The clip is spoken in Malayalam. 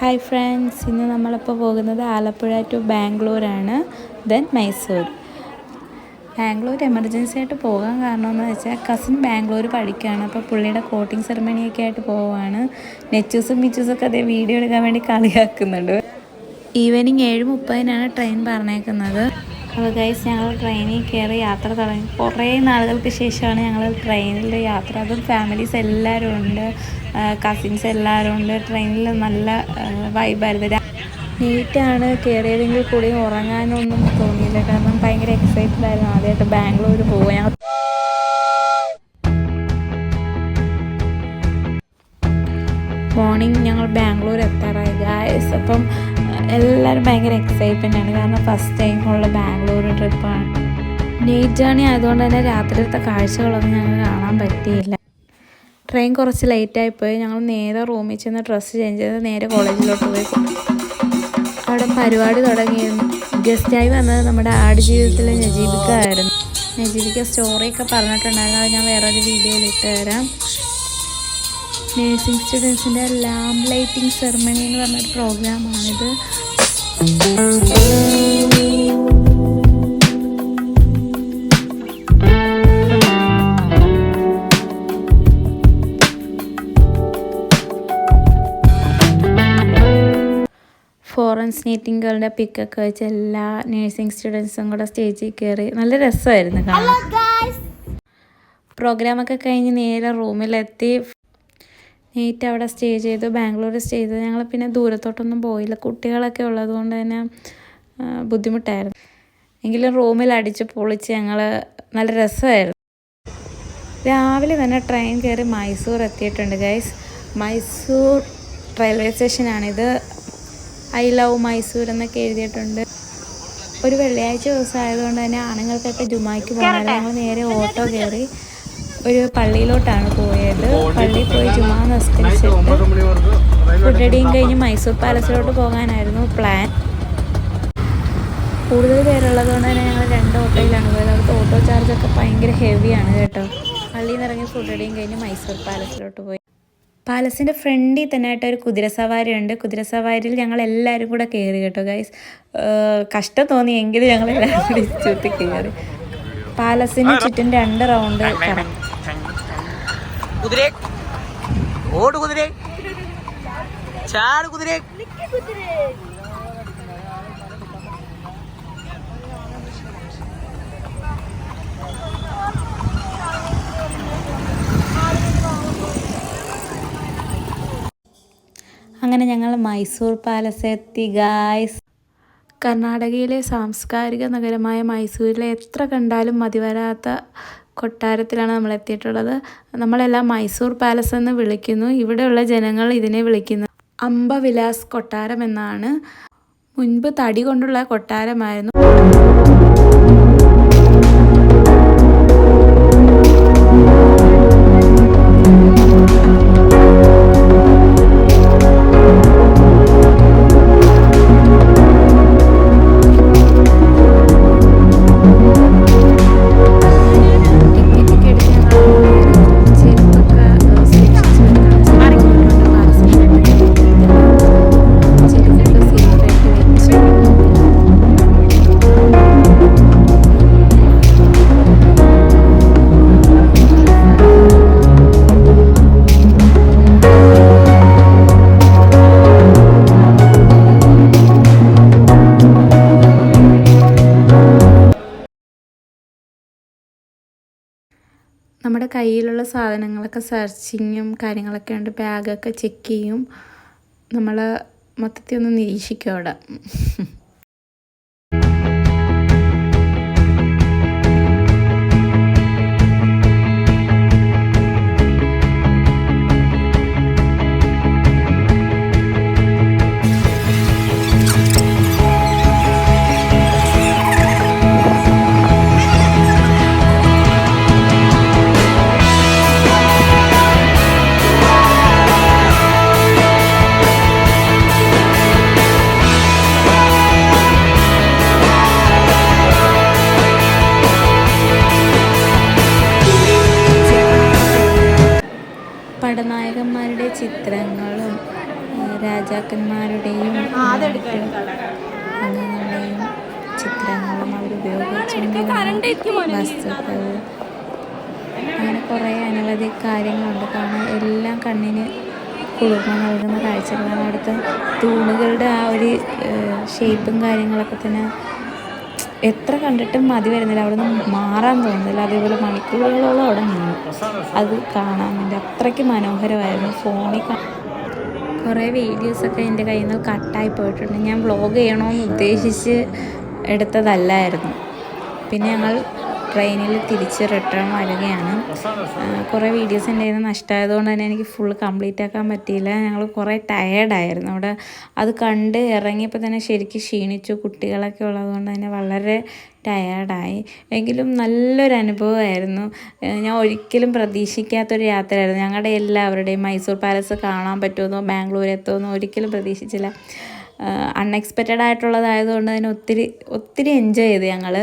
ഹായ് ഫ്രണ്ട്സ്, ഇന്ന് നമ്മളിപ്പോൾ പോകുന്നത് ആലപ്പുഴ ടു ബാംഗ്ലൂരാണ്, ദെൻ മൈസൂർ. ബാംഗ്ലൂർ എമർജൻസി ആയിട്ട് പോകാൻ കാരണമെന്ന് വെച്ചാൽ കസിൻ ബാംഗ്ലൂർ പഠിക്കുകയാണ്. അപ്പോൾ പുള്ളിയുടെ കോട്ടിങ് സെറമണിയൊക്കെ ആയിട്ട് പോവുകയാണ്. നെച്ചൂസും മിച്ചൂസൊക്കെ അതേ വീഡിയോ എടുക്കാൻ വേണ്ടി കളിയാക്കുന്നുണ്ട്. ഈവനിങ് 7:30 ട്രെയിൻ പറഞ്ഞേക്കുന്നത്. അപ്പോൾ ഗൈസ്, ഞങ്ങൾ ട്രെയിനിൽ കയറി യാത്ര തുടങ്ങി. കുറേ നാളുകൾക്ക് ശേഷമാണ് ഞങ്ങൾ ട്രെയിനിൽ യാത്ര. അതും ഫാമിലീസ് എല്ലാവരും ഉണ്ട്, കസിൻസ് എല്ലാവരും ഉണ്ട്. ട്രെയിനിൽ നല്ല വൈബായിരുന്നു. നീറ്റാണ് കയറിയതെങ്കിൽ കൂടി ഉറങ്ങാനൊന്നും തോന്നിയില്ല, കാരണം ഭയങ്കര എക്സൈറ്റഡ് ആയിരുന്നു. ആദ്യമായിട്ട് ബാംഗ്ലൂർ പോവുക. മോർണിംഗ് ഞങ്ങൾ ബാംഗ്ലൂർ എത്താറായി ഗായ്സ്. അപ്പം എല്ലാവരും ഭയങ്കര എക്സൈറ്റ്മെൻ്റ് ആണ്, കാരണം ഫസ്റ്റ് ടൈമുള്ള ബാംഗ്ലൂർ ട്രിപ്പാണ്. നൈറ്റ് ജേർണി ആയതുകൊണ്ട് തന്നെ രാത്രിയിലത്തെ കാഴ്ചകളൊന്നും ഞങ്ങൾക്ക് കാണാൻ പറ്റിയില്ല. ട്രെയിൻ കുറച്ച് ലേറ്റായിപ്പോയി. ഞങ്ങൾ നേരെ റൂമിൽ ചെന്ന് ഡ്രസ്സ് ചേഞ്ച് ചെയ്ത് നേരെ കോളേജിലോട്ട് പോയി. അവിടെ പരിപാടി തുടങ്ങിയിരുന്നു. ഗസ്റ്റായി വന്നത് നമ്മുടെ ആടുജീവിതത്തിലെ നജീബിക്ക ആയിരുന്നു. നജീബിക്ക സ്റ്റോറിയൊക്കെ പറഞ്ഞിട്ടുണ്ടായിരുന്നു, അത് ഞാൻ വേറൊരു വീഡിയോയിൽ ഇട്ട് തരാം. നേഴ്സിംഗ് സ്റ്റുഡൻസിൻ്റെ ലാമ്പ് ലൈറ്റിംഗ് സെറമണി എന്ന് പറഞ്ഞൊരു പ്രോഗ്രാമാണിത്. ഫോറൻസ് നൈറ്റിംഗേളിൻ്റെ പിക്കൊക്കെ വെച്ച് എല്ലാ നേഴ്സിംഗ് സ്റ്റുഡൻസും കൂടെ സ്റ്റേജിൽ കയറി നല്ല രസമായിരുന്നു കാണാൻ. പ്രോഗ്രാമൊക്കെ കഴിഞ്ഞ് നേരെ റൂമിലെത്തി. നൈറ്റ് അവിടെ സ്റ്റേ ചെയ്തു, ബാംഗ്ലൂർ സ്റ്റേ ചെയ്തു. ഞങ്ങൾ പിന്നെ ദൂരത്തോട്ടൊന്നും പോയില്ല, കുട്ടികളൊക്കെ ഉള്ളത് കൊണ്ട് തന്നെ ബുദ്ധിമുട്ടായിരുന്നു. എങ്കിലും റൂമിൽ അടിച്ച് പൊളിച്ച് ഞങ്ങൾ നല്ല രസമായിരുന്നു. രാവിലെ തന്നെ ട്രെയിൻ കയറി മൈസൂർ എത്തിയിട്ടുണ്ട് ഗൈസ്. മൈസൂർ റെയിൽവേ സ്റ്റേഷനാണിത്. ഐ ലവ് മൈസൂർ എന്നൊക്കെ എഴുതിയിട്ടുണ്ട്. ഒരു വെള്ളിയാഴ്ച ദിവസം ആയതുകൊണ്ട് തന്നെ ആണുങ്ങൾക്കൊക്കെ ജുമായ്ക്ക് പോകാനായിരുന്നു. ഞങ്ങൾ നേരെ ഓട്ടോ കയറി ഒരു പള്ളിയിലോട്ടാണ് പോയത്. പള്ളിയിൽ പോയി ജുമാ നിസ്കരിച്ചിട്ട് ഫുഡടിയും കഴിഞ്ഞ് മൈസൂർ പാലസിലോട്ട് പോകാനായിരുന്നു പ്ലാൻ. കൂടുതൽ പേരുള്ളത് കൊണ്ട് തന്നെ ഞങ്ങൾ 2 ഓട്ടോയിലാണ് പോയത്. അവിടുത്തെ ഓട്ടോ ചാർജൊക്കെ ഭയങ്കര ഹെവിയാണ് കേട്ടോ. പള്ളിയിൽ നിന്ന് ഇറങ്ങി ഫുഡടിയും കഴിഞ്ഞ് മൈസൂർ പാലസിലോട്ട് പോയി. പാലസിൻ്റെ ഫ്രണ്ടിൽ തന്നെ ആയിട്ട് ഒരു കുതിരസവാരി ഉണ്ട്. കുതിരസവാരിയിൽ ഞങ്ങൾ എല്ലാവരും കൂടെ കയറി കേട്ടോ ഗൈസ്. കഷ്ടം തോന്നിയെങ്കിലും ഞങ്ങൾ എല്ലാവരും കൂടി ചുറ്റി കയറി. പാലസിന് ചുറ്റും 2 റൗണ്ട് കറങ്ങി. അങ്ങനെ ഞങ്ങൾ മൈസൂർ പാലസ് എത്തി ഗായ്സ്. കർണാടകയിലെ സാംസ്കാരിക നഗരമായ മൈസൂരിലെ എത്ര കണ്ടാലും മതിവരാത്ത കൊട്ടാരത്തിലാണ് നമ്മൾ എത്തിയിട്ടുള്ളത്. നമ്മളെല്ലാം മൈസൂർ പാലസ് എന്ന് വിളിക്കുന്നു. ഇവിടെയുള്ള ജനങ്ങൾ ഇതിനെ വിളിക്കുന്നത് അംബവിലാസ് കൊട്ടാരം എന്നാണ്. മുൻപ് തടി കൊണ്ടുള്ള കൊട്ടാരമായിരുന്നു. നമ്മുടെ കയ്യിലുള്ള സാധനങ്ങളൊക്കെ സെർച്ചിങ്ങും കാര്യങ്ങളൊക്കെ ഉണ്ട്. ബാഗൊക്കെ ചെക്ക് ചെയ്യും. നമ്മൾ മൊത്തത്തിൽ ഒന്ന് നിരീക്ഷിക്കും അവിടെ. പടനായകന്മാരുടെ ചിത്രങ്ങളും രാജാക്കന്മാരുടെയും അംഗങ്ങളുടെയും ചിത്രങ്ങളും അവരുപയോഗിച്ചുകൊണ്ടിരുന്ന വസ്തുക്കൾ, അങ്ങനെ കുറേ അനവധി കാര്യങ്ങളുണ്ട് കാണാൻ. എല്ലാം കണ്ണിന് കുളിർമ നൽകുന്ന കാഴ്ചകളാണ്. അവിടുത്തെ തൂണുകളുടെ ആ ഒരു ഷേപ്പും കാര്യങ്ങളൊക്കെ തന്നെ എത്ര കണ്ടിട്ടും മതി വരുന്നില്ല, അവിടെ നിന്ന് മാറാൻ തോന്നുന്നില്ല. അതേപോലെ മണിക്കൂറുകളോളം അവിടെ നിന്നു അത് കാണാൻ വേണ്ടി. അത്രയ്ക്ക് മനോഹരമായിരുന്നു. ഫോണിൽ കുറേ വീഡിയോസൊക്കെ എൻ്റെ കയ്യിൽ നിന്ന് കട്ടായി പോയിട്ടുണ്ട്. ഞാൻ വ്ളോഗ് ചെയ്യണമെന്ന് ഉദ്ദേശിച്ച് എടുത്തതല്ലായിരുന്നു. പിന്നെ ഞങ്ങൾ ട്രെയിനിൽ തിരിച്ച് റിട്ടേൺ വരികയാണ്. കുറേ വീഡിയോസ് എൻ്റെ കയ്യിൽ നിന്ന് നഷ്ടമായതുകൊണ്ട് തന്നെ എനിക്ക് ഫുൾ കംപ്ലീറ്റ് ആക്കാൻ പറ്റിയില്ല. ഞങ്ങൾ കുറേ ടയേർഡായിരുന്നു അവിടെ. അത് കണ്ട് ഇറങ്ങിയപ്പോൾ തന്നെ ശരിക്കും ക്ഷീണിച്ചു. കുട്ടികളൊക്കെ ഉള്ളതുകൊണ്ട് തന്നെ വളരെ ടയേർഡായി. എങ്കിലും നല്ലൊരു അനുഭവമായിരുന്നു. ഞാൻ ഒരിക്കലും പ്രതീക്ഷിക്കാത്തൊരു യാത്രയായിരുന്നു. ഞങ്ങളുടെ എല്ലാവരുടെയും മൈസൂർ പാലസ് കാണാൻ പറ്റുമെന്നോ ബാംഗ്ലൂർ എത്തുമെന്നോ ഒരിക്കലും പ്രതീക്ഷിച്ചില്ല. അൺഎക്സ്പെക്റ്റഡ് ആയിട്ടുള്ളതായതുകൊണ്ട് തന്നെ ഒത്തിരി എൻജോയ് ചെയ്തു ഞങ്ങൾ.